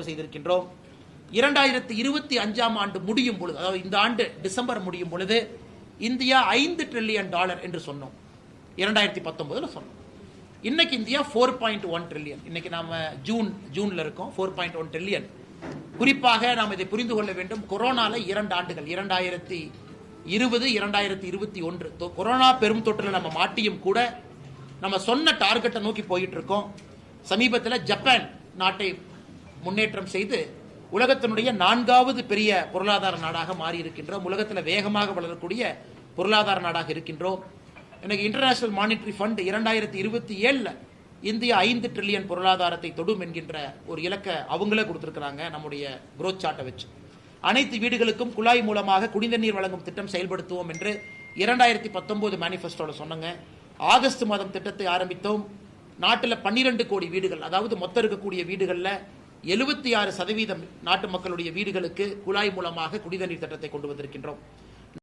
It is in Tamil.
செய்திருக்கின்றோம். 2025ஆம் ஆண்டு முடியும் பொழுது, அதாவது இந்த ஆண்டு டிசம்பர் முடியும் பொழுது இந்தியா $5 ட்ரில்லியன் என்று சொன்னோம். 2019 சொன்னோம். இன்னைக்கு இந்தியா 4.1 ட்ரில்லியன். இன்னைக்கு நாம ஜூன்ல இருக்கோம். 4.1 ட்ரில்லியன். குறிப்பாக நாம் இதை புரிந்து கொள்ள வேண்டும். கொரோனால 2 ஆண்டுகள் 2020, 2021 கொரோனா பெரும் தொற்றுல நம்ம மாட்டியும் கூட நம்ம சொன்ன டார்கெட்டை நோக்கி போயிட்டு இருக்கோம். சமீபத்தில் ஜப்பான் நாட்டை முன்னேற்றம் செய்து உலகத்தினுடைய 4வது பெரிய பொருளாதார நாடாக மாறி இருக்கின்றோம். உலகத்தில் வேகமாக வளரக்கூடிய பொருளாதார நாடாக இருக்கின்றோம். எனக்கு international monetary fund 2027 India 5 trillion பொருளாதாரத்தை தொடும் என்கின்ற ஒரு இலக்கை அவங்களே கொடுத்திருக்கிறாங்க. நம்முடைய குரோத் சார்ட்டை வச்சு அனைத்து வீடுகளுக்கும் குழாய் மூலமாக குடிநீர் வழங்கும் திட்டம் செயல்படுத்துவோம் என்று 2019 மேனிஃபெஸ்டோல சொன்னாங்க. ஆகஸ்ட் மாதம் திட்டத்தை ஆரம்பித்தோம். நாட்டில் 12 கோடி வீடுகள், அதாவது மொத்தம் இருக்கக்கூடிய வீடுகளில் 76% நாட்டு மக்களுடைய வீடுகளுக்கு குழாய் மூலமாக குடிநீர் திட்டத்தை கொண்டு வந்திருக்கின்றோம்.